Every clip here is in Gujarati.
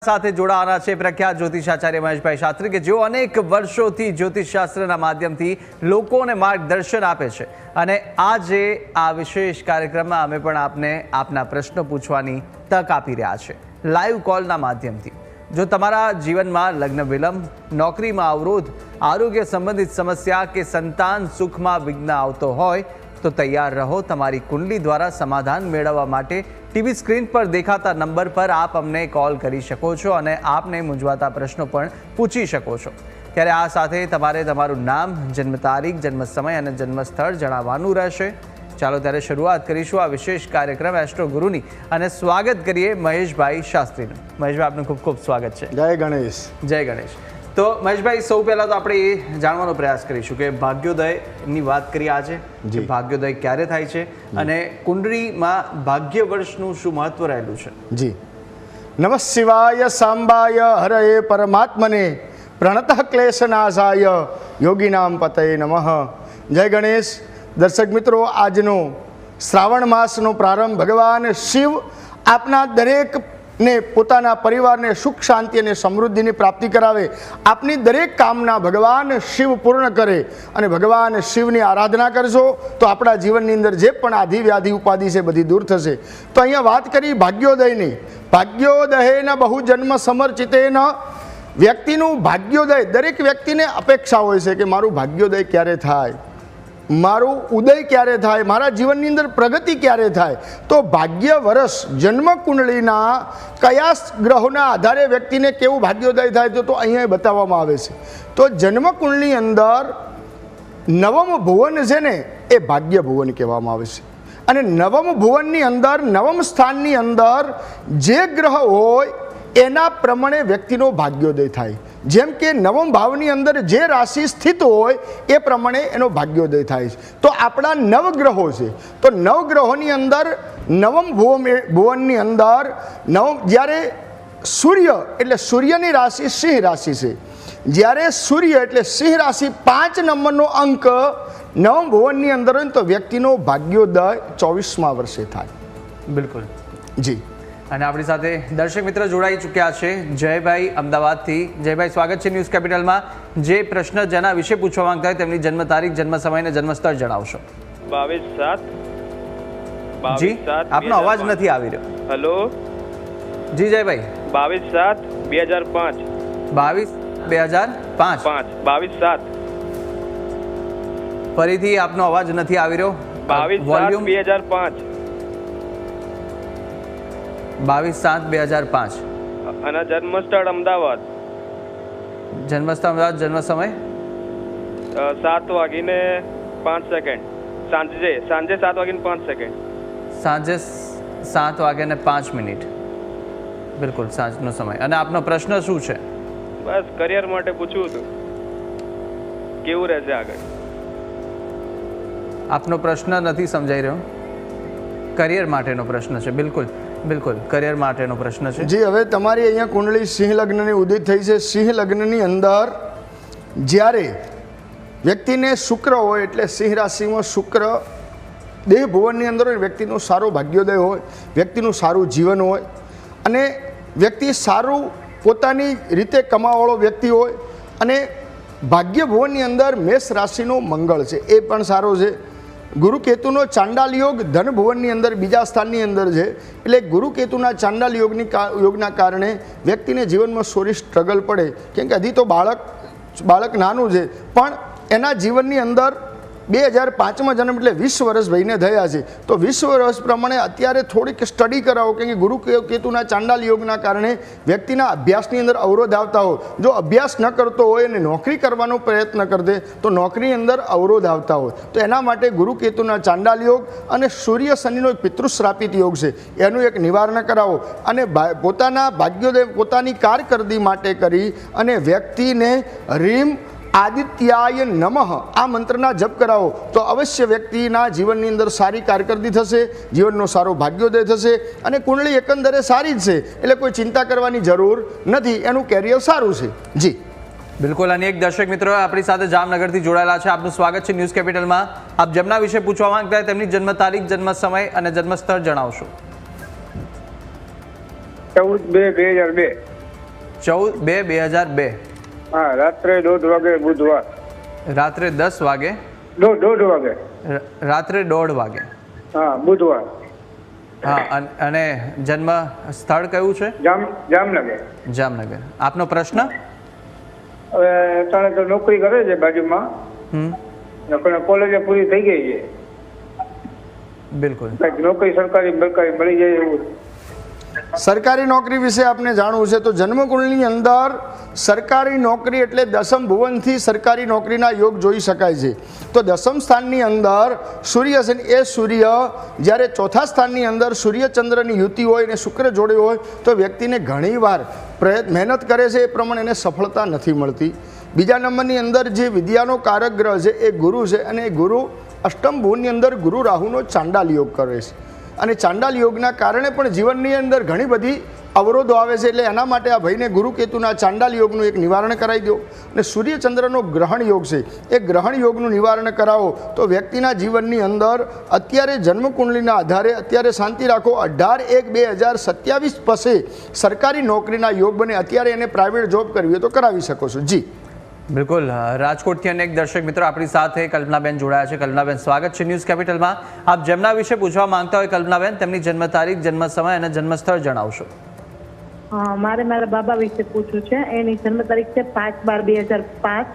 સાથે જોડાવાના છે પ્રખ્યાત જ્યોતિષાચાર્ય મહેશભાઈ શાસ્ત્રી કે જેઓ અનેક વર્ષોથી જ્યોતિષશાસ્ત્રના માધ્યમથી લોકોને માર્ગદર્શન આપે છે અને આજે આ વિશેષ કાર્યક્રમમાં અમે પણ આપને આપના પ્રશ્નો પૂછવાની તક આપી રહ્યા છે લાઈવ કોલના માધ્યમથી। જો તમારા જીવનમાં લગ્ન વિલંબ, નોકરીમાં અવરોધ, આરોગ્ય સંબંધિત સમસ્યા કે સંતાન સુખમાં વિઘ્ન આવતો હોય તો તૈયાર રહો। તમારી કુંડલી દ્વારા સમાધાન મેળવવા માટે ટીવી સ્ક્રીન પર દેખાતા નંબર પર આપ અમને કોલ કરી શકો છો અને આપને મૂંઝવાતા પ્રશ્નો પણ પૂછી શકો છો। ત્યારે આ સાથે તમારે તમારું નામ, જન્મ તારીખ, જન્મ સમય અને જન્મ સ્થળ જણાવવાનું રહેશે। ચાલો ત્યારે શરૂઆત કરીશું આ વિશેષ કાર્યક્રમ એસ્ટ્રો ગુરુની અને સ્વાગત કરીએ મહેશભાઈ શાસ્ત્રીનું। મહેશભાઈ આપનું ખૂબ ખૂબ સ્વાગત છે। જય ગણેશ। જય ગણેશ। તો મહેશભાઈ સૌ પહેલાં તો આપણે એ જાણવાનો પ્રયાસ કરીશું કે ભાગ્યોદયની વાત કરીએ આજે કે ભાગ્યોદય ક્યારે થાય છે અને કુંડળીમાં ભાગ્ય વર્ષનું શું મહત્વ રહેલું છે? જી, નમઃ શિવાય સાંબાય હરયે પરમાત્મને પ્રણતઃ ક્લેશનાશાય યોગીનામ પતયે નમઃ। જય ગણેશ। દર્શક મિત્રો, આજનો શ્રાવણ માસનો પ્રારંભ ભગવાન શિવ આપના દરેક ને પોતાના પરિવારને સુખ, શાંતિ અને સમૃદ્ધિની પ્રાપ્તિ કરાવે, આપની દરેક કામના ભગવાન શિવ પૂર્ણ કરે અને ભગવાન શિવની આરાધના કરશો તો આપણા જીવનની અંદર જે પણ આધિ વ્યાધિ ઉપાધિ છે બધી દૂર થશે। તો અહીંયા વાત કરી ભાગ્યોદયની। ભાગ્યોદયેન બહુ જન્મ સમર્ચિતેન, વ્યક્તિનું ભાગ્યોદય, દરેક વ્યક્તિને અપેક્ષા હોય છે કે મારું ભાગ્યોદય ક્યારે થાય, મારું ઉદય ક્યારે થાય, મારા જીવનની અંદર પ્રગતિ ક્યારે થાય। તો ભાગ્ય વર્ષ જન્મ કુંડળીના કયા ગ્રહોના આધારે વ્યક્તિને કેવું ભાગ્યોદય થાય તો અહીંયા બતાવવામાં આવે છે। તો જન્મ કુંડળીની અંદર નવમ ભુવન છે ને એ ભાગ્ય ભુવન કહેવામાં આવે છે અને નવમ ભુવનની અંદર નવમ સ્થાનની અંદર જે ગ્રહ હોય એના પ્રમાણે વ્યક્તિનો ભાગ્યોદય થાય। જેમ કે નવમ ભાવની અંદર જે રાશિ સ્થિત હોય એ પ્રમાણે એનો ભાગ્યોદય થાય છે। તો આપણા નવગ્રહો છે, તો નવગ્રહોની અંદર નવમ ભુવનની અંદર જ્યારે સૂર્ય એટલે સૂર્યની રાશિ સિંહ રાશિ છે, જ્યારે સૂર્ય એટલે સિંહ રાશિ 5 નંબરનો અંક નવમ ભુવનની અંદર હોય તો વ્યક્તિનો ભાગ્યોદય 24મા વર્ષે થાય। બિલકુલ જી। અને આપણી સાથે દર્શક મિત્ર જોડાઈ ચૂક્યા છે જયભાઈ અમદાવાદથી। જયભાઈ, સ્વાગત છે ન્યૂઝ કેપિટલમાં। જે પ્રશ્ન જેના વિશે પૂછવા માંગતા હોય તેમની જન્મ તારીખ, જન્મ સમય અને જન્મ સ્થળ જણાવશો। 22/7 જી, આપનો અવાજ નથી આવી રહ્યો। હેલો જી જયભાઈ। 22/7/2005 22/2005 22/7 ફરીથી આપનો અવાજ નથી આવી રહ્યો। 22/7/2005 22/7/2005 અને જન્મસ્થળ અમદાવાદ। જન્મસ્થળ અમદાવાદ, જન્મ સમય 7:05 સાંજે 7:05 સાંજે 7:05। બિલકુલ સાંજનો સમય। અને આપનો પ્રશ્ન શું છે? બસ કરિયર માટે પૂછવું હતું, કેવું રહેશે આગળ? આપનો પ્રશ્ન નથી સમજાઈ રહ્યો। કરિયર માટેનો પ્રશ્ન છે। બિલકુલ બિલકુલ કરિયર માટેનો પ્રશ્ન છે। જી, હવે તમારી અહીંયા કુંડળી સિંહ લગ્નની ઉદિત થઈ છે। સિંહ લગ્નની અંદર જ્યારે વ્યક્તિને શુક્ર હોય એટલે સિંહ રાશિમાં શુક્ર દેહ ભુવનની અંદર હોય, વ્યક્તિનો સારો ભાગ્યોદય હોય, વ્યક્તિનું સારું જીવન હોય અને વ્યક્તિ સારું પોતાની રીતે કમાવાવાળો વ્યક્તિ હોય અને ભાગ્ય ભુવનની અંદર મેષ રાશિનો મંગળ છે એ પણ સારો છે। ગુરુ કેતુનો ચાંડાલ યોગ ધન ભુવનની અંદર બીજા સ્થાનની અંદર છે, એટલે ગુરુ કેતુના ચાંડાલ યોગના કારણે વ્યક્તિને જીવનમાં થોડી સ્ટ્રગલ પડે, કેમ કે હજી તો બાળક નાનું છે પણ એના જીવનની અંદર 2005માં જન્મ એટલે 20 વર્ષ ભાઈને થયા છે। તો 20 વર્ષ પ્રમાણે અત્યારે થોડીક સ્ટડી કરાવો, કેમ કે ગુરુ કેતુના ચાંડાલ યોગના કારણે વ્યક્તિના અભ્યાસની અંદર અવરોધ આવતા હોય। જો અભ્યાસ ન કરતો હોય અને નોકરી કરવાનો પ્રયત્ન કરતે તો નોકરીની અંદર અવરોધ આવતા હોય। તો એના માટે ગુરુ કેતુના ચાંડાલ યોગ અને સૂર્ય શનિનો પિતૃશ્રાપિત યોગ છે એનું એક નિવારણ કરાવો અને પોતાના ભાગ્યોદય પોતાની કારકિર્દી માટે કરી અને વ્યક્તિને રીમ આદિત્યાય નમઃ આ મંત્રના જપ કરાવો તો અવશ્ય વ્યક્તિના જીવનની અંદર સારી કારકિર્દી થશે, જીવનનો સારો ભાગ્યોદય થશે અને કુંડળી એકંદરે સારી જ છે, એટલે કોઈ ચિંતા કરવાની જરૂર નથી, એનું કેરિયર સારું છે। જી બિલકુલ। અને એક દર્શક મિત્રો આપણી સાથે જામનગરથી જોડાયેલા છે। આપનું સ્વાગત છે ન્યૂઝ કેપિટલમાં। આપ જેમના વિશે પૂછવા માંગતા હોય તેમની જન્મ તારીખ, જન્મ સમય અને જન્મ સ્થળ જણાવશો। 14/2/2002 14/2/2002 હા, રાત્રે 1:30 વાગે બુધવાર. રાત્રે 10 વાગે, 1:30 વાગે. રાત્રે 1:30 વાગે. હા, બુધવાર. હા, અને જન્મ સ્થળ કયું છે? જામનગર. જામનગર. આપનો પ્રશ્ન? હવે અત્યારે તો નોકરી કરે છે બાજુમાં. કોલેજ પૂરી થઈ ગઈ છે. બિલકુલ. કંઈક નોકરી સરકારી મળી જાય એવું. સરકારી નોકરી વિશે આપને જાણવું છે તો જન્મકુંડળીની અંદર સરકારી નોકરી એટલે દસમ ભુવનથી સરકારી નોકરીના યોગ જોઈ શકાય છે. તો દસમ સ્થાનની અંદર સૂર્ય છે, એ સૂર્ય જ્યારે ચોથા સ્થાનની અંદર સૂર્યચંદ્રની યુતિ હોય અને શુક્ર જોડે હોય તો વ્યક્તિને ઘણીવાર મહેનત કરે છે એ પ્રમાણે એને સફળતા નથી મળતી. બીજા નંબરની અંદર જે વિદ્યાનો કારક ગ્રહ છે એ ગુરુ છે, અને એ ગુરુ અષ્ટમ ભુવનની અંદર ગુરુ રાહુનો ચાંડાલ યોગ કરે છે, અને ચાંડાલ યોગના કારણે પણ જીવનની અંદર ઘણી બધી અવરોધો આવે છે. એટલે એના માટે આ ભાઈને ગુરુ કેતુના ચાંડાલ યોગનું એક નિવારણ કરાવી દો. અને સૂર્યચંદ્રનો ગ્રહણ યોગ છે, એ ગ્રહણ યોગનું નિવારણ કરાવો તો વ્યક્તિના જીવનની અંદર અત્યારે જન્મકુંડલીના આધારે અત્યારે શાંતિ રાખો. 18/1/2027 પછી સરકારી નોકરીના યોગ બને. અત્યારે એને પ્રાઇવેટ જોબ કરવી હોય તો કરાવી શકો છો. જી બિલકુલ. રાજકોટથી અનેક દર્શક મિત્રો આપણી સાથે કલ્પનાબેન જોડાયા છે. કલ્પનાબેન, સ્વાગત છે ન્યૂઝ કેપિટલમાં. આપ જેમના વિશે પૂછવા માંગતા હોય કલ્પનાબેન, તેમની જન્મ તારીખ, જન્મ સમય અને જન્મ સ્થળ જણાવશો. મારે મારા બાબા વિશે પૂછવું છે. એની જન્મ તારીખ છે 5/12/2005.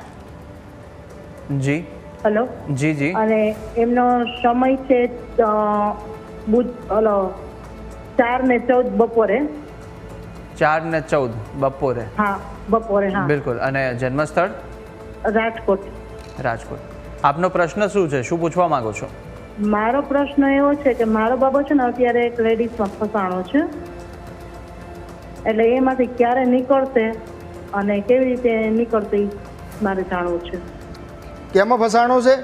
જી. હેલો. જી જી. અને એમનો સમય છે 4:14 બપોરે. 4:14 બપોરે. હા, બપોરે. હા, બિલકુલ. અને જન્મ સ્થળ? રાજકોટ. રાજકોટ. આપનો પ્રશ્ન શું છે, શું પૂછવા માંગો છો? મારો પ્રશ્ન એવો છે કે મારો બાબો છે ને અત્યારે એક લેડીઝમાં ફસાણો છે, એટલે એમાંથી ક્યારે નીકળશે અને કેવી રીતે નીકળશે એ મારે જાણવું છે. કેમાં ફસાણો છે?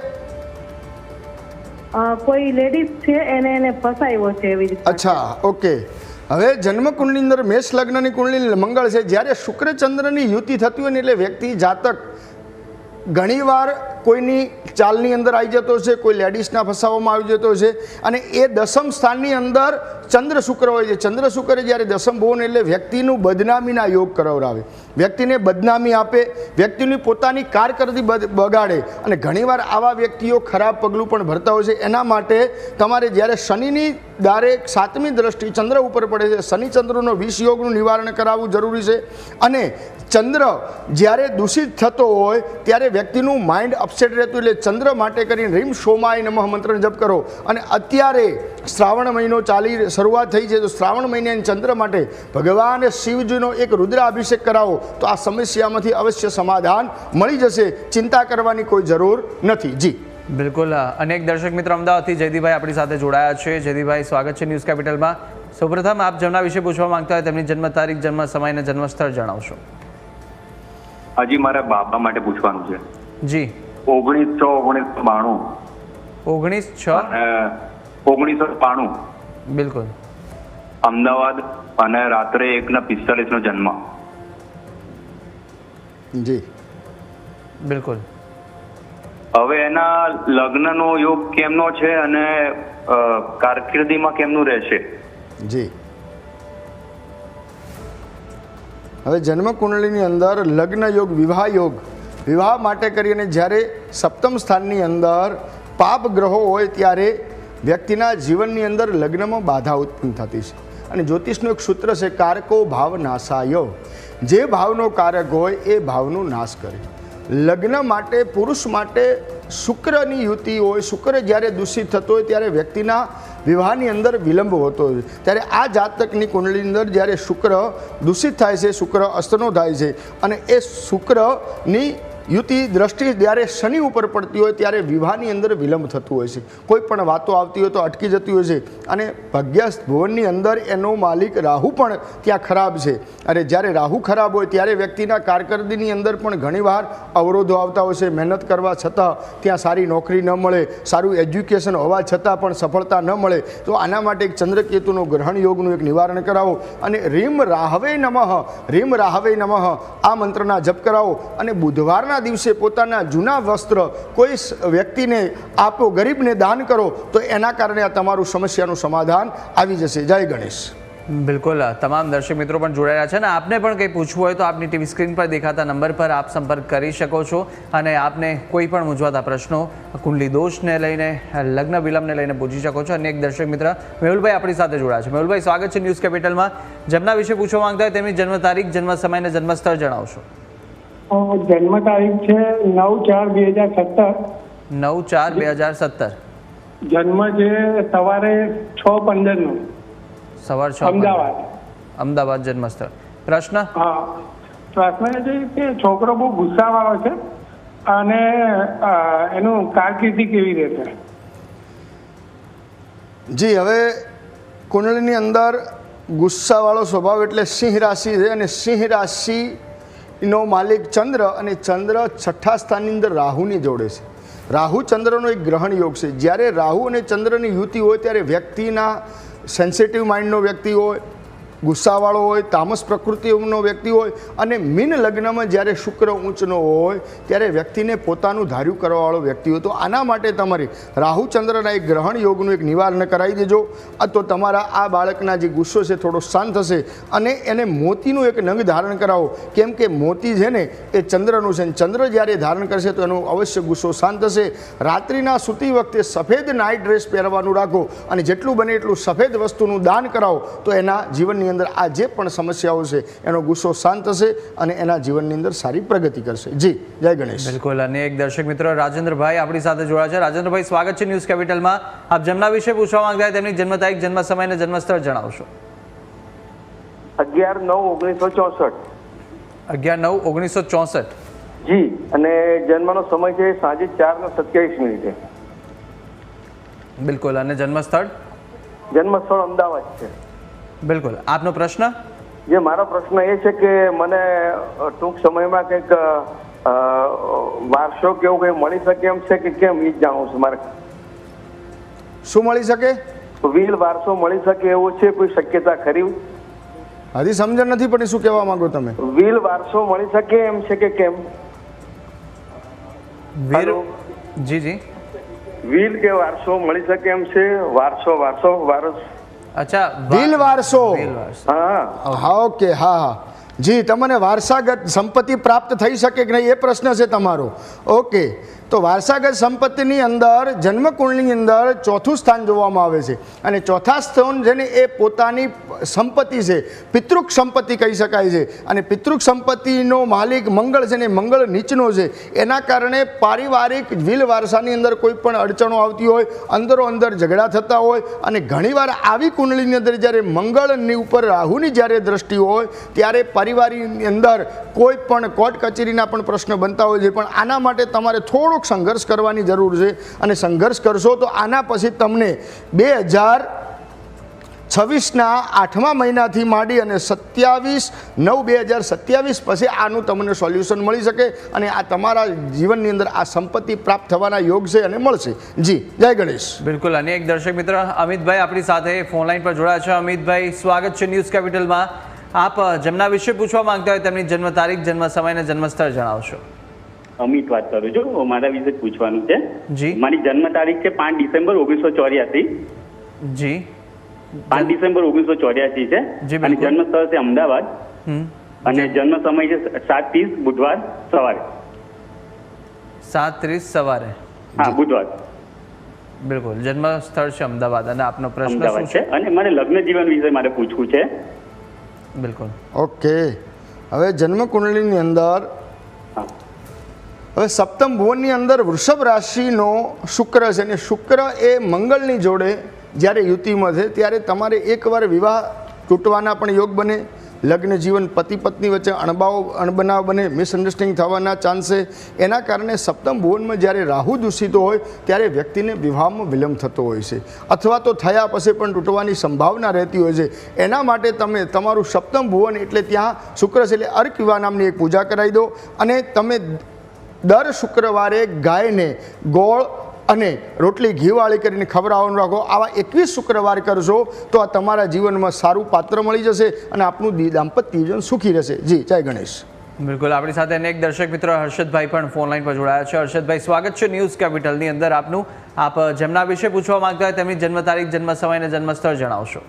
કોઈ લેડીઝ છે એને ફસાયો છે એવી રીતે. અચ્છા, ઓકે. હવે જન્મકુંડની અંદર મેષ લગ્નની કુંડલી મંગળ છે. જ્યારે શુક્રચંદ્રની યુતિ થતી હોય ને એટલે વ્યક્તિ જાતક ઘણીવાર કોઈની ચાલની અંદર આવી જતો છે, કોઈ લેડીઝના ફસાવામાં આવી જતો છે, અને એ દસમ સ્થાનની અંદર ચંદ્ર શુક્ર હોય છે. ચંદ્ર શુક્રે જ્યારે દસમ ભુવન એટલે વ્યક્તિનું બદનામીના યોગ કરાવરાવે, વ્યક્તિને બદનામી આપે, વ્યક્તિની પોતાની કારકિર્દી બગાડે, અને ઘણીવાર આવા વ્યક્તિઓ ખરાબ પગલું પણ ભરતા હોય છે. એના માટે તમારે જ્યારે શનિની દારે 7મી દ્રષ્ટિ ચંદ્ર ઉપર પડે છે, શનિચંદ્રનો વિષ યોગનું નિવારણ કરાવવું જરૂરી છે. અને ચંદ્ર જ્યારે દૂષિત થતો હોય ત્યારે વ્યક્તિનું માઇન્ડ અપસેટ રહેતું, એટલે ચંદ્ર માટે કરીને રીમ સોમાય નમઃ મંત્રનો જપ કરો. અને અત્યારે શ્રાવણ મહિનો શરૂઆત થઈ છે, તો શ્રાવણ મહિનાની ચંદ્ર માટે ભગવાન શિવજીનો એક રુદ્રાભિષેક કરાવો તો આ સમસ્યામાંથી અવશ્ય સમાધાન મળી જશે. ચિંતા કરવાની કોઈ જરૂર નથી. જી બિલકુલ. અનેક દર્શક મિત્રો અમદાવાદથી જયદીપભાઈ આપણી સાથે જોડાયા છે. જયદીપભાઈ, સ્વાગત છે ન્યૂઝ કેપિટલમાં. સૌપ્રથમ આપ જેમના વિશે પૂછવા માંગતા હોય તેમની જન્મ તારીખ, જન્મ સમય અને જન્મ સ્થળ જણાવશો. હજી મારા બાબા માટે પૂછવાનું છે. જી. 1992. 1992. બિલકુલ. અમદાવાદ, અને રાત્રે 1:45 જન્મ. જી બિલકુલ. હવે એના લગ્નનો યોગ કેમનો છે અને કારકિર્દીમાં કેમનું રહેશે? જી. હવે જન્મકુંડળીની અંદર લગ્ન યોગ, વિવાહ યોગ, વિવાહ માટે કરીને જ્યારે સપ્તમ સ્થાનની અંદર પાપ ગ્રહો હોય ત્યારે વ્યક્તિના જીવનની અંદર લગ્નમાં બાધા ઉત્પન્ન થતી છે. અને જ્યોતિષનું એક સૂત્ર છે, કારકો ભાવ નાશાય. જે ભાવનો કારક હોય એ ભાવનો નાશ કરે. લગ્ન માટે, પુરુષ માટે શુક્રની યુતિ હોય, શુક્ર જ્યારે દૂષિત થતો હોય ત્યારે વ્યક્તિના વિવાહની અંદર વિલંબ હોતો હોય. ત્યારે આ જાતકની કુંડળીની અંદર જ્યારે શુક્ર દૂષિત થાય છે, શુક્ર અસ્તનો થાય છે, અને એ શુક્રની યુતિ દ્રષ્ટિ જ્યારે શનિ ઉપર પડતી હોય ત્યારે વિવાહની અંદર વિલંબ થતું હોય છે. કોઈ પણ વાતો આવતી હોય તો અટકી જતી હોય છે. અને ભાગ્યસ્થ ભુવનની અંદર એનો માલિક રાહુ પણ ત્યાં ખરાબ છે. અને જ્યારે રાહુ ખરાબ હોય ત્યારે વ્યક્તિના કારકિર્દીની અંદર પણ ઘણીવાર અવરોધો આવતા હોય છે. મહેનત કરવા છતાં ત્યાં સારી નોકરી ન મળે, સારું એજ્યુકેશન હોવા છતાં પણ સફળતા ન મળે. તો આના માટે એક ચંદ્રકેતુનું ગ્રહણ યોગનું એક નિવારણ કરાવો. અને રીમ રાહવે નમઃ, રીમ રાહવે નમઃ આ મંત્રના જપ કરાવો. અને બુધવારના દિવસે પોતાના જૂના વસ્ત્ર કોઈ વ્યક્તિને આપો, ગરીબને દાન કરો, તો એના કારણે આ તમારું સમસ્યાનું સમાધાન આવી જશે. જય ગણેશ. બિલકુલ તમામ દર્શક મિત્રો પણ જોડાયા છે અને આપને પણ કંઈ પૂછવું હોય તો આપની ટીવી સ્ક્રીન પર દેખાતા નંબર પર આપ સંપર્ક કરી શકો છો અને આપને કોઈ પણ મૂંઝવતા પ્રશ્નો કુંડલી દોષને લઈને લગ્ન વિલંબને લઈને પૂછી શકો છો. અને એક દર્શક મિત્ર મેહુલભાઈ આપણી સાથે જોડાયા છે. મેહુલભાઈ, સ્વાગત છે ન્યૂઝ કેપિટલમાં. જેમના વિશે પૂછવા માંગતા હોય તેમની જન્મ તારીખ, જન્મ સમય અને જન્મ સ્થળ જણાવશો. જન્મ તારીખ છે 9/4/2017. 9/4/2017. જન્મ છે સવારે 6:15 સવાર 6 અમદાવાદ. અમદાવાદ જન્મ સ્થળ. પ્રશ્ન? હા, પ્રશ્ન એ છે કે છોકરો બહુ ગુસ્સાવાળો છે અને એનું કારકિર્દી કેવી રહેશે? જી, હવે કુંડળીની અંદર ગુસ્સાવાળો સ્વભાવ એટલે સિંહ રાશિ છે અને સિંહ રાશિનો માલિક ચંદ્ર અને ચંદ્ર 6ઠા સ્થાનની અંદર રાહુની જોડે છે. રાહુ ચંદ્રનો એક ગ્રહણ યોગ છે. જ્યારે રાહુ અને ચંદ્રની યુતિ હોય ત્યારે વ્યક્તિના સેન્સિટિવ માઇન્ડનો વ્યક્તિ હોય, ગુસ્સાવાળો હોય, તામસ પ્રકૃતિનો વ્યક્તિ હોય અને મીન લગ્નમાં જ્યારે શુક્ર ઊંચનો હોય ત્યારે વ્યક્તિને પોતાનું ધાર્યું કરવાવાળો વ્યક્તિ હોય. તો આના માટે તમારે રાહુ ચંદ્રના એક ગ્રહણ યોગનું એક નિવારણ કરાવી દેજો. તો તમારા આ બાળકના જે ગુસ્સો છે થોડો શાંત થશે અને એને મોતીનું એક નંગ ધારણ કરાવો. કેમ કે મોતી છે ને એ ચંદ્રનું છે. ચંદ્ર જ્યારે ધારણ કરશે તો એનો અવશ્ય ગુસ્સો શાંત થશે. રાત્રિના સૂતી વખતે સફેદ નાઇટ ડ્રેસ પહેરવાનું રાખો અને જેટલું બને એટલું સફેદ વસ્તુનું દાન કરાવો તો એના જીવનની અંદર આ જે પણ સમસ્યાઓ છે એનો ગુસ્સો શાંત થશે અને એના જીવનની અંદર સારી પ્રગતિ કરશે. જી, જય ગણેશ. બિલકુલ. અને એક દર્શક મિત્ર રાજેન્દ્રભાઈ આપણી સાથે જોડાયા છે. રાજેન્દ્રભાઈ, સ્વાગત છે ન્યૂઝ કેપિટલમાં. આપ જેમના વિશે પૂછવા માંગતા હોય તેમની જન્મ તારીખ, જન્મ સમય અને જન્મ સ્થળ જણાવશો. 11/9/1964. 11/9/1964. જી, અને જન્મનો સમય છે સાંજે 4:27. બિલકુલ. અને જન્મ સ્થળ? જન્મ સ્થળ અમદાવાદ છે. બિલકુલ. આપનો પ્રશ્ન? જે મારો પ્રશ્ન એ છે કે મને ટૂંક સમયમાં કંઈક વારસો કેવું કંઈ મળી શકે એમ છે કે કેમ, એ જ જાણવું છે મારે. શું મળી શકે? વીલ વારસો મળી શકે એવું છે, કોઈ શક્યતા ખરી? હજી સમજણ નથી પડી, શું કહેવા માંગો તમે? વીલ વારસો મળી શકે એમ છે કે કેમ? વીર? જી જી. વીલ કે વારસો મળી શકે એમ છે? વારસ. અચ્છા, વીલ વારસો. વીલ વારસો. હા. હા, ઓકે. હા, જી, તમને વારસાગત સંપત્તિ પ્રાપ્ત થઈ શકે કે નહીં એ પ્રશ્ન છે તમારો. ઓકે, તો વારસાગત સંપત્તિની અંદર જન્મકુંડની અંદર 4થું સ્થાન જોવામાં આવે છે અને 4થા સ્થાન છે ને એ પોતાની સંપત્તિ છે, પિતૃક સંપત્તિ કહી શકાય છે. અને પિતૃક સંપત્તિનો માલિક મંગળ છે ને મંગળ નીચનો છે. એના કારણે પારિવારિક વીલ વારસાની અંદર કોઈ પણ અડચણો આવતી હોય, અંદરો અંદર ઝઘડા થતા હોય અને ઘણીવાર આવી કુંડળીની અંદર જ્યારે મંગળની ઉપર રાહુની જ્યારે દ્રષ્ટિ હોય ત્યારે પરિવારની અંદર કોઈ પણ કોર્ટ કચેરીના પણ પ્રશ્ન બનતા હોય છે. પણ આના માટે તમારે થોડો સંઘર્ષ કરવાની જરૂર છે અને સંઘર્ષ કરશો તો આના પછી તમને 2026ના 8મા મહિનાથી માંડી અને 27/9/2027 પછી આનું તમને સોલ્યુશન મળી શકે અને આ તમારા જીવનની અંદર આ સંપત્તિ પ્રાપ્ત થવાના યોગ છે અને મળશે. જી, જય ગણેશ. બિલકુલ. અને એક દર્શક મિત્ર અમિતભાઈ આપણી સાથે ફોન લાઈન પર જોડાયા છે. અમિતભાઈ, સ્વાગત છે ન્યૂઝ કેપિટલમાં. આપ જેમના વિશે પૂછવા માંગતા હોય તેમની જન્મ તારીખ, જન્મ સમય અને જન્મ સ્થળ જણાવશો. અમિત વાત કરું છું, મારા વિશે પૂછવાનું છે. જી. મારી જન્મ તારીખ છે 5 ડિસેમ્બર 1984. જી. 5 ડિસેમ્બર 1984 છે. અને જન્મ સ્થળ છે અમદાવાદ. અને જન્મ સમય છે 7:30 બુધવાર સવારે. 7:30 સવારે. હા, બુધવાર. બિલકુલ. જન્મ સ્થળ છે અમદાવાદ. અને આપનો પ્રશ્ન શું અમદાવાદ છે? છે અને મારે લગ્ન જીવન વિશે મારે પૂછવું છે. બિલકુલ. ઓકે, હવે જન્મ કુંડળીની અંદર હવે સપ્તમ ભુવનની અંદર વૃષભ રાશિનો શુક્ર છે અને શુક્ર એ મંગળની જોડે જ્યારે યુતિમાં છે ત્યારે તમારે એકવાર વિવાહ તૂટવાના પણ યોગ બને, લગ્ન જીવન પતિ પત્ની વચ્ચે અણબનાવ બને, મિસઅન્ડરસ્ટેન્ડિંગ થવાના ચાન્સ છે. એના કારણે સપ્તમ ભુવનમાં જ્યારે રાહુ દૂષિતો હોય ત્યારે વ્યક્તિને વિવાહમાં વિલંબ થતો હોય છે અથવા તો થયા પછી પણ તૂટવાની સંભાવના રહેતી હોય છે. એના માટે તમે તમારું સપ્તમ ભુવન એટલે ત્યાં શુક્ર છે એટલે અર્ક વિવાહ નામની એક પૂજા કરાવી દો અને તમે દર શુક્રવારે ગાયને ગોળ અને રોટલી ઘીવાળી કરીને ખવડાવવાનું રાખો. આવા 21 શુક્રવાર કરશો તો આ તમારા જીવનમાં સારું પાત્ર મળી જશે અને આપનું દાંપત્ય જીવન સુખી રહેશે. જી, જય ગણેશ. બિલકુલ. આપણી સાથે અનેક દર્શક મિત્રો હર્ષદભાઈ પણ ફોન લાઈન પર જોડાયા છે. હર્ષદભાઈ, સ્વાગત છે ન્યૂઝ કેપિટલની અંદર આપનું. આપ જેમના વિશે પૂછવા માંગતા હોય તેમની જન્મ તારીખ, જન્મ સમય અને જન્મ સ્થળ જણાવશો.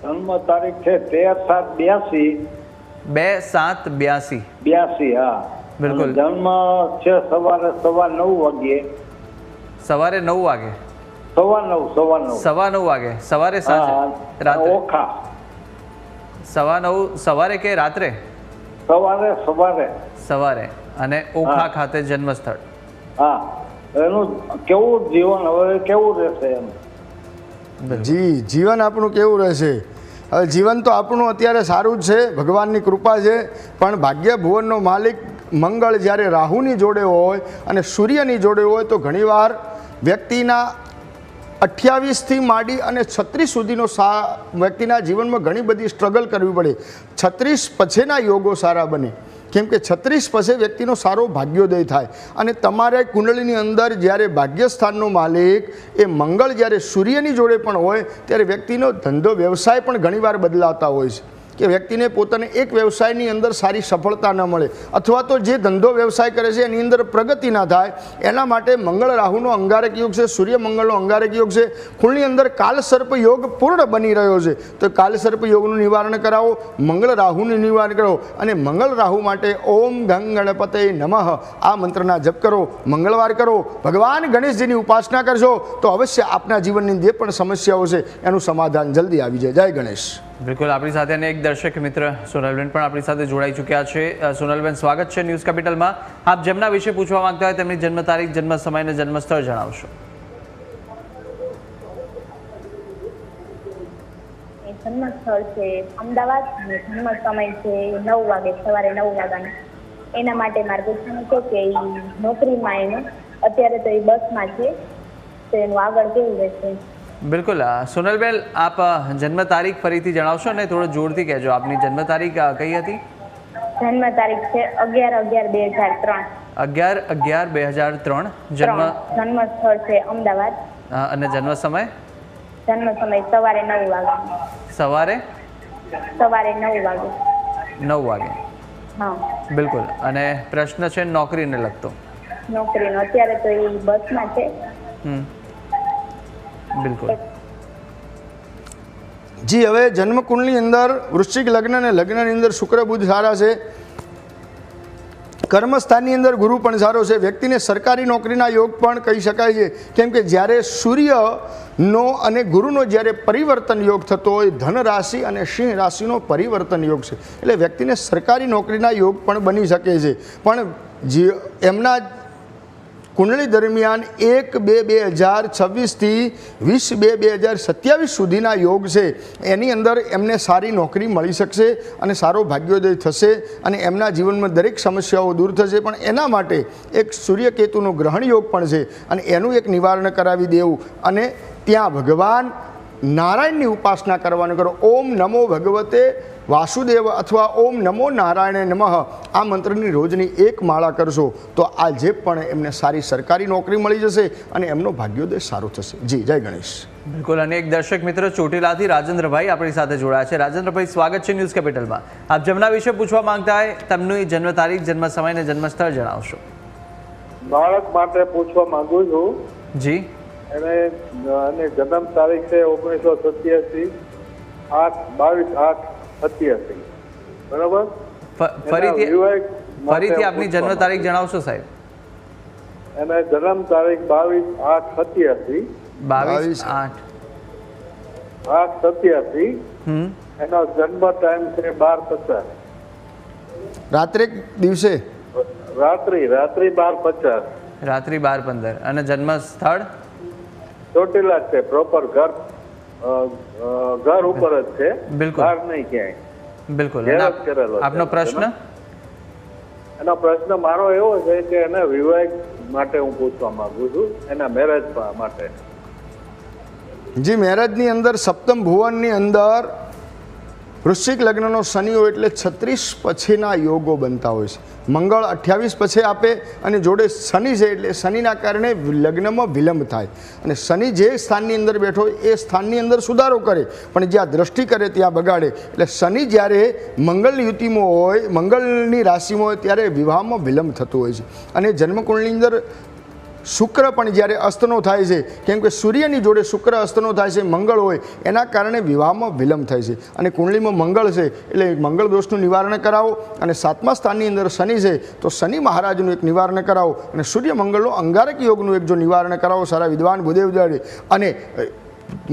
જન્મ તારીખ છે 13/7/82. 2/7/82. હા. બિલકુલ. અને જન્મ છે સવારે 9:15 વાગ્યે. સવારે 9 વાગે. 9:15. 9:15 વાગે. સવારે સાંજે રાત્રે? ઓખા. 9:15 સવારે કે રાત્રે? સવારે. અને ઓખા ખાતે જન્મ સ્થળ. હા. એનું કેવું જીવન હવે કેવું રહેશે એમ? જી, જીવન આપણું કેવું રહેશે? હવે જીવન તો આપણું અત્યારે સારું જ છે, ભગવાનની કૃપા છે, પણ ભાગ્ય ભુવનનો માલિક મંગળ જ્યારે રાહુની જોડે હોય અને સૂર્યની જોડે હોય તો ઘણીવાર વ્યક્તિના 28થી માંડી અને 36 સુધીનો વ્યક્તિના જીવનમાં ઘણી બધી સ્ટ્રગલ કરવી પડે. 36 પછીના યોગો સારા બને, કેમ કે 36 પછી વ્યક્તિનો સારો ભાગ્યોદય થાય. અને તમારે કુંડળીની અંદર જ્યારે ભાગ્યસ્થાનનો માલિક એ મંગળ જ્યારે સૂર્યની જોડે પણ હોય ત્યારે વ્યક્તિનો ધંધો વ્યવસાય પણ ઘણીવાર બદલાતા હોય છે, કે વ્યક્તિને પોતાને એક વ્યવસાયની અંદર સારી સફળતા ન મળે, અથવા તો જે ધંધો વ્યવસાય કરે છે એની અંદર પ્રગતિ ના થાય. એના માટે મંગળ રાહુનો અંગારક યોગ છે, સૂર્ય મંગળનો અંગારક યોગ છે. કુંડળીની અંદર કાલસર્પ યોગ પૂર્ણ બની રહ્યો છે, તો કાલસર્પ યોગનું નિવારણ કરાવો, મંગળ રાહુનું નિવારણ કરો. અને મંગળ રાહુ માટે ઓમ ગંગ ગણપતે નમઃ આ મંત્રના જપ કરો, મંગળવાર કરો, ભગવાન ગણેશજીની ઉપાસના કરશો તો અવશ્ય આપના જીવનની જે પણ સમસ્યાઓ છે એનું સમાધાન જલ્દી આવી જાય. જય ગણેશ. બિલકુલ. આપણી સાથે અને એક દર્શક મિત્ર સોનલબેન પણ આપણી સાથે જોડાઈ ચૂક્યા છે. સોનલબેન, સ્વાગત છે ન્યૂઝ કેપિટલમાં. આપ જેમના વિશે પૂછવા માંગતા હોય તેમની જન્મ તારીખ, જન્મ સમય અને જન્મ સ્થળ જણાવશો. જન્મ સ્થળ છે અમદાવાદ અને જન્મ સમય છે 9 વાગે, સવારે 9 વાગ્યાનો. એના માટે મારે પૂછવાનું છે કે નોકરીમાં એનું અત્યારે તો એ બસમાં છે, તો એનું આગળ કેવું રહેશે? બિલકુલ. સોનલબેન, આપ જન્મ તારીખ ફરીથી જણાવશો અને થોડું જોરથી કહેજો. આપની જન્મ તારીખ કઈ હતી? જન્મ તારીખ છે 11/11/2003. 11/11/2003. જન્મ સ્થળ છે અમદાવાદ. અને જન્મ સમય? જન્મ સમય સવારે 9 વાગે. સવારે 9 વાગે. 9 વાગે. હા. બિલકુલ. અને પ્રશ્ન છે નોકરીને લગતો. નોકરીનો અત્યારે તો એ બસમાં છે. બિલકુલ. જી, હવે જન્મકુંડની અંદર વૃશ્ચિક લગ્ન અને લગ્નની અંદર શુક્ર બુધ સારા છે, કર્મસ્થાનની અંદર ગુરુ પણ સારો છે. વ્યક્તિને સરકારી નોકરીના યોગ પણ કહી શકાય છે, કેમ કે જ્યારે સૂર્યનો અને ગુરુનો જ્યારે પરિવર્તન યોગ થતો હોય, ધન રાશિ અને સિંહ રાશિનો પરિવર્તન યોગ છે, એટલે વ્યક્તિને સરકારી નોકરીના યોગ પણ બની શકે છે. પણ જે એમના કુંડળી દરમિયાન 1/2/2026 થી 20/2/2027 સુધીના યોગ છે, એની અંદર એમને સારી નોકરી મળી શકશે અને સારો ભાગ્યોદય થશે અને એમના જીવનમાં દરેક સમસ્યાઓ દૂર થશે. પણ એના માટે એક સૂર્યકેતુનો ગ્રહણ યોગ પણ છે અને એનું એક નિવારણ કરાવી દેવું અને ત્યાં ભગવાન નારાયણની ઉપાસના કરવાનું કરો. ઓમ નમો ભગવતે વાસુદેવ અથવા ઓમ નમો નારાયણે નમઃ આ મંત્રની રોજની એક માળા કરશો તો આ જે પણ એમને સારી સરકારી નોકરી મળી જશે અને એમનો ભાગ્યોદય સારો થશે. જી, જય ગણેશ. બિલકુલ. અને એક દર્શક મિત્ર ચોટીલાથી રાજેન્દ્રભાઈ આપણી સાથે જોડાયા છે. રાજેન્દ્રભાઈ, સ્વાગત છે ન્યૂઝ કેપિટલમાં. આપ જેમના વિશે પૂછવા માંગતા હોય તેમની જન્મ તારીખ, જન્મ સમય અને જન્મ સ્થળ જણાવશો. બાળક માટે પૂછવા માંગુ છું. જી. એને જન્મ તારીખ છે 1987, 8/22/8/87. બરાબર. ફરીથી આપની જન્મ તારીખ જણાવશો સાહેબ. એને જન્મ તારીખ 22/8/87. 22/8/87. એનો જન્મ ટાઈમ છે 12:50. રાત્રે દિવસે? રાત્રિ 12:50. રાત્રિ 12:15. અને જન્મ સ્થળ? ચોટીલા છે, પ્રોપર ઘર ઉપર જ છે. બિલકુલ. બહાર નહીં ક્યાંય. બિલકુલ. આપનો પ્રશ્ન? એનો પ્રશ્ન મારો એવો છે કે એને વિવાહ માટે હું પૂછવા માંગુ છું, એના મેરેજ માટે. જી, મેરેજની અંદર સપ્તમ ભુવનની અંદર વૃશ્ચિક લગ્નનો શનિ હોય એટલે 36 પછીના યોગો બનતા હોય છે. મંગળ 28 પછી આપે અને જોડે શનિ છે એટલે શનિના કારણે લગ્નમાં વિલંબ થાય અને શનિ જે સ્થાનની અંદર બેઠો હોય એ સ્થાનની અંદર સુધારો કરે પણ જ્યાં દ્રષ્ટિ કરે ત્યાં બગાડે. એટલે શનિ જ્યારે મંગળની યુતિમાં હોય, મંગળની રાશિમાં હોય ત્યારે વિવાહમાં વિલંબ થતો હોય છે. અને જન્મકુંડની અંદર શુક્ર પણ જ્યારે અસ્તનો થાય છે, કેમ કે સૂર્યની જોડે શુક્ર અસ્તનો થાય છે, મંગળ હોય, એના કારણે વિવાહમાં વિલંબ થાય છે. અને કુંડલીમાં મંગળ છે એટલે મંગળ દોષનું નિવારણ કરાવો. અને 7મા સ્થાનની અંદર શનિ છે તો શનિ મહારાજનું એક નિવારણ કરાવો. અને સૂર્ય મંગળનો અંગારક યોગનું એક જો નિવારણ કરાવો સારા વિદ્વાન ભૂદેવ જાડે. અને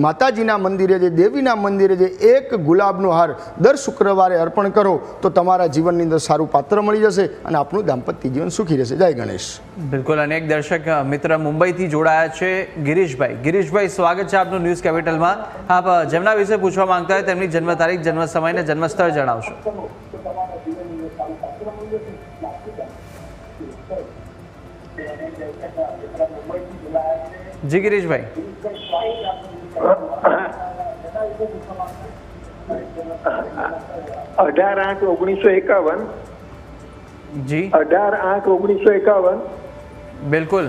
માતાજીના મંદિરે જે દેવીના મંદિરે જે એક ગુલાબનો હાર દર શુક્રવારે અર્પણ કરો તો તમારા જીવનની અંદર સારું પાત્ર મળી જશે અને આપણું દાંપત્ય જીવન સુખી રહેશે. જય ગણેશ. બિલકુલ. અને એક દર્શક મિત્ર મુંબઈથી જોડાયા છે, ગિરીશભાઈ. ગિરીશભાઈ, સ્વાગત છે આપનું ન્યૂઝ કેપિટલમાં. આપ જેમના વિશે પૂછવા માંગતા હોય તેમની જન્મ તારીખ, જન્મ સમય અને જન્મસ્થળ જણાવશો. જી ગિરીશભાઈ. 18/8/1951. જી 18/8/1951. બિલકુલ.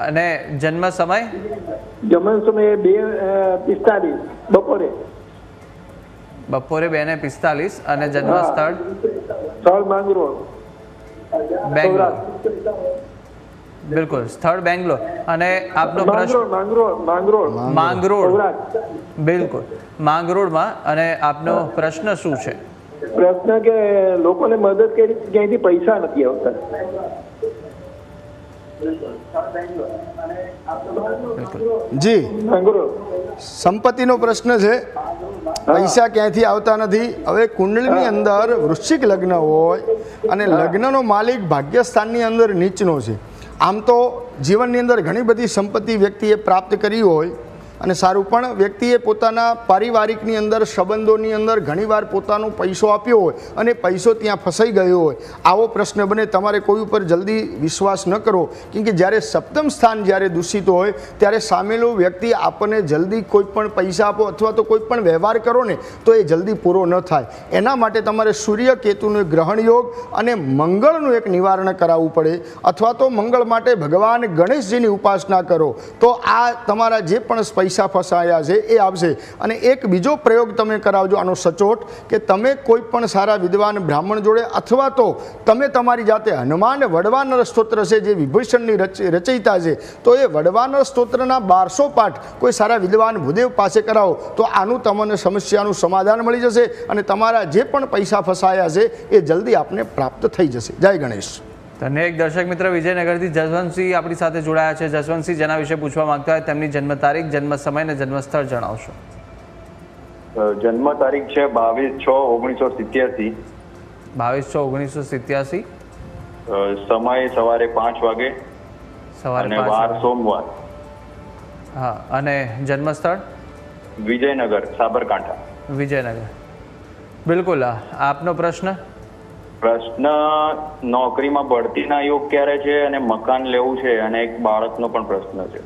અને જન્મ સમય? જન્મ સમયે 2:45 બપોરે. બપોરે 2:45. અને જન્મ સ્થળ? સ્થળ માંગરોળ, બેંગ્લોર. બિલકુલ, સ્થળ બેંગ્લોર. અને આપનો પ્રશ્ન? માંગરોળ. બિલકુલ, માંગરોળમાં. અને આપનો પ્રશ્ન શું છે? પ્રશ્ન કે લોકોને મદદ કરી ક્યાંયથી પૈસા નથી આવતા. જી, સંપત્તિનો પ્રશ્ન છે, પૈસા ક્યાંયથી આવતા નથી. હવે કુંડળીની અંદર વૃશ્ચિક લગ્ન હોય અને લગ્નનો માલિક ભાગ્યસ્થાનની અંદર નીચનો છે. આમ તો જીવનની અંદર ઘણી બધી સંપત્તિ વ્યક્તિએ પ્રાપ્ત કરી હોય અને સારું, પણ વ્યક્તિએ પોતાના પારિવારિકની અંદર, સંબંધોની અંદર ઘણીવાર પોતાનો પૈસો આપ્યો હોય અને પૈસો ત્યાં ફસાઈ ગયો હોય. આવો પ્રશ્ન બને. તમારે કોઈ ઉપર જલ્દી વિશ્વાસ ન કરો, કેમ કે જ્યારે સપ્તમ સ્થાન જ્યારે દૂષિત હોય ત્યારે સામેલો વ્યક્તિ આપણને જલ્દી કોઈ પણ પૈસા આપો અથવા તો કોઈ પણ વ્યવહાર કરો ને તો એ જલ્દી પૂરો ન થાય. એના માટે તમારે સૂર્ય કેતુનો ગ્રહણ યોગ અને મંગળનું એક નિવારણ કરાવવું પડે, અથવા તો મંગળ માટે ભગવાન ગણેશજીની ઉપાસના કરો તો આ તમારા જે પણ પૈસા ફસાયા છે એ આવશે. અને એક બીજો પ્રયોગ તમે કરાવજો આનો સચોટ, કે તમે કોઈ પણ સારા વિદ્વાન બ્રાહ્મણ જોડે અથવા તો તમે તમારી જાતે હનુમાન વડવાનર સ્તોત્ર છે જે વિભૂષણની રચયિતા છે, તો એ વડવાનર સ્તોત્રના 1200 પાઠ કોઈ સારા વિદ્વાન ભૂદેવ પાસે કરાવો તો આનું તમને સમસ્યાનું સમાધાન મળી જશે અને તમારા જે પણ પૈસા ફસાયા છે એ જલ્દી આપને પ્રાપ્ત થઈ જશે. જય ગણેશ. અને એક દર્શક મિત્ર વિજયનગરથી જસવંતસિંહ આપણી સાથે જોડાયા છે. જસવંતસિંહ, જેના વિશે પૂછવા માંગતા હોય તેમની જન્મ તારીખ, જન્મ સમય અને જન્મસ્થળ જણાવશો. જન્મ તારીખ છે 22/6/1987. 22/6/1987. સમય સવારે 5 વાગે. સવારે 5 વાર સોમવાર. હા. અને જન્મસ્થળ? વિજયનગર, સાબરકાંઠા. વિજયનગર. બિલકુલ. આપનો પ્રશ્ન? પ્રશ્ન નોકરીમાં બઢતીના યોગ ક્યારે છે અને મકાન લેવું છે, અને એક બાળકનો પણ પ્રશ્ન છે.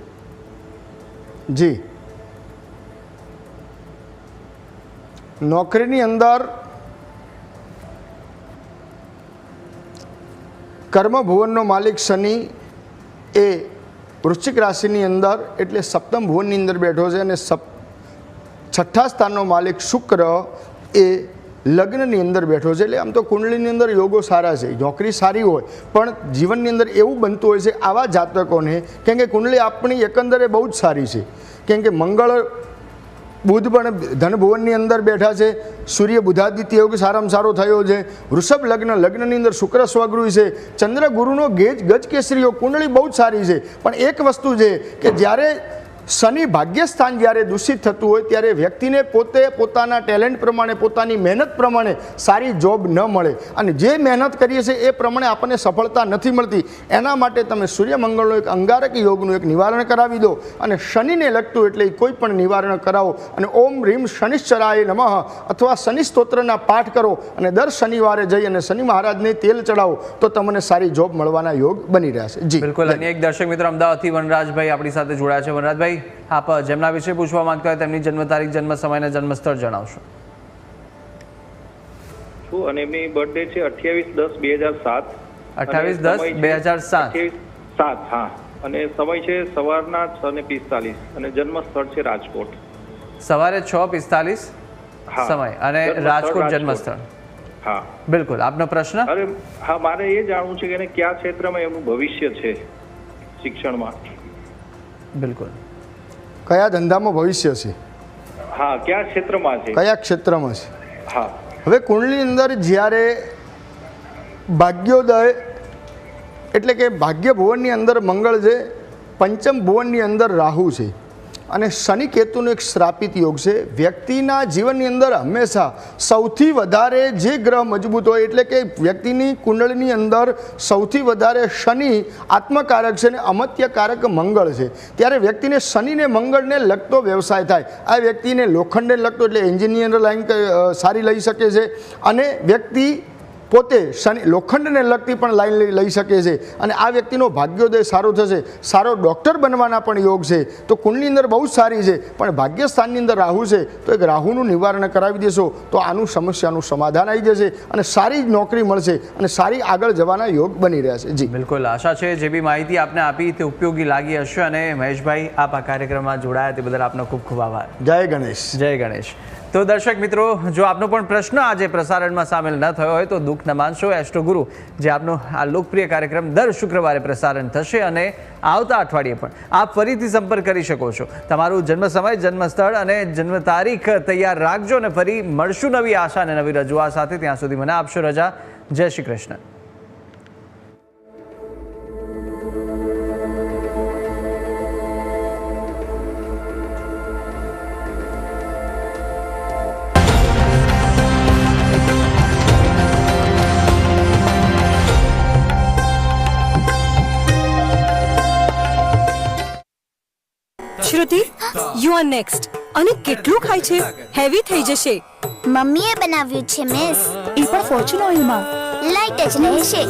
જી, નોકરીની અંદર કર્મભુવનનો માલિક શનિ એ વૃશ્ચિક રાશિની અંદર એટલે સપ્તમ ભુવનની અંદર બેઠો છે અને 6ઠ્ઠા સ્થાનનો માલિક શુક્ર એ લગ્નની અંદર બેઠો છે. એટલે આમ તો કુંડળીની અંદર યોગો સારા છે, નોકરી સારી હોય, પણ જીવનની અંદર એવું બનતું હોય છે આવા જાતકોને, કેમ કે કુંડળી આપણી એકંદરે બહુ જ સારી છે, કેમ કે મંગળ બુધ પણ ધનભુવનની અંદર બેઠા છે, સૂર્ય બુધાદિત્ય યોગ સારામાં સારો થયો છે, વૃષભ લગ્નની અંદર શુક્ર સ્વગૃહ છે, ચંદ્ર ગુરુનો ગજ કેસરી યોગ, કુંડળી બહુ જ સારી છે. પણ એક વસ્તુ છે કે જ્યારે શનિ ભાગ્યસ્થાન જ્યારે દૂષિત થતું હોય ત્યારે વ્યક્તિને પોતે પોતાના ટેલેન્ટ પ્રમાણે, પોતાની મહેનત પ્રમાણે સારી જોબ ન મળે અને જે મહેનત કરીએ છીએ એ પ્રમાણે આપણને સફળતા નથી મળતી. એના માટે તમે સૂર્ય મંગળનો એક અંગારક યોગનું એક નિવારણ કરાવી દો અને શનિને લગતું એટલે કોઈ પણ નિવારણ કરાવો અને ઓમ રીમ શનિશ્ચરાય નમઃ અથવા શનિ સ્તોત્રના પાઠ કરો અને દર શનિવારે જઈ અને શનિ મહારાજને તેલ ચડાવો તો તમને સારી જોબ મળવાના યોગ બની રહ્યા છે. જી બિલકુલ. અને એક દર્શક મિત્ર અમદાવાદથી વનરાજભાઈ આપણી સાથે જોડાયા છે. વનરાજભાઈ, આપ જેમના વિશે પૂછવા માંગતા હોય તેમની જન્મ તારીખ, જન્મ સમય અને જન્મસ્થળ જણાવશો. અને એમની બર્થડે છે 28/10/2007. 28/10/2007. 7. હા. અને સમય છે સવારના 6:45 અને જન્મસ્થળ છે રાજકોટ. સવારે 6:45 સમય અને રાજકોટ જન્મસ્થળ. હા બિલકુલ. આપનો પ્રશ્ન? અરે હા, મારે એ જાણવું છે કે એને કયા ક્ષેત્રમાં એમનું ભવિષ્ય છે, શિક્ષણમાં. બિલકુલ. કયા ધંધામાં ભવિષ્ય છે? હા, કયા ક્ષેત્રમાં છે? કયા ક્ષેત્રમાં છે? હા. હવે કુંડલી અંદર જ્યારે ભાગ્યોદય એટલે કે ભાગ્ય ભુવનની અંદર મંગળ છે, પંચમ ભુવનની અંદર રાહુ છે અને શનિ કેતુનો એક શ્રાપિત યોગ છે. વ્યક્તિના જીવનની અંદર હંમેશા સૌથી વધારે જે ગ્રહ મજબૂત હોય એટલે કે વ્યક્તિની કુંડળીની અંદર સૌથી વધારે શનિ આત્મકારક છે અને અમત્યકારક મંગળ છે. ત્યારે વ્યક્તિને શનિને મંગળને લગતો વ્યવસાય થાય. આ વ્યક્તિને લોખંડને લગતો એટલે એન્જિનિયર લાઈન સારી લઈ શકે છે અને વ્યક્તિ પોતે શનિ લોખંડને લગતી પણ લાઈન લઈ શકે છે અને આ વ્યક્તિનો ભાગ્યોદય સારો થશે. સારો ડૉક્ટર બનવાના પણ યોગ છે. તો કુંડની અંદર બહુ સારી છે, પણ ભાગ્યસ્થાનની અંદર રાહુ છે તો એક રાહુનું નિવારણ કરાવી દેશો તો આનું સમસ્યાનું સમાધાન આવી જશે અને સારી જ નોકરી મળશે અને સારી આગળ જવાના યોગ બની રહ્યા છે. જી બિલકુલ, આશા છે જે બી માહિતી આપને આપી તે ઉપયોગી લાગી હશે. અને મહેશભાઈ, આપ આ કાર્યક્રમમાં જોડાયા તે બદલ આપનો ખૂબ ખૂબ આભાર. જય ગણેશ. જય ગણેશ. તો દર્શક મિત્રો, જો આપનો પણ પ્રશ્ન આજે પ્રસારણમાં સામેલ ન થયો હોય તો દુઃખ ન માનશો. એસ્ટ્રો ગુરુ જે આપનો આ લોકપ્રિય કાર્યક્રમ દર શુક્રવારે પ્રસારણ થશે અને આવતા અઠવાડિયે પણ આપ ફરીથી સંપર્ક કરી શકો છો. તમારું જન્મ સમય, જન્મ સ્થળ અને જન્મ તારીખ તૈયાર રાખજો અને ફરી મળશું નવી આશા અને નવી રજૂઆત સાથે. ત્યાં સુધી મને આપશો રજા. જય શ્રી કૃષ્ણ. શ્રુતિ, યુ આર નેક્સ્ટ. અને કેટલું ખાય છે? હેવી થઈ જશે. મમ્મીએ બનાવ્યું છે મિસ. એ પણ ફોર્ચ્યુન ઓઇલમાં. લાઈટ જ રહેશે.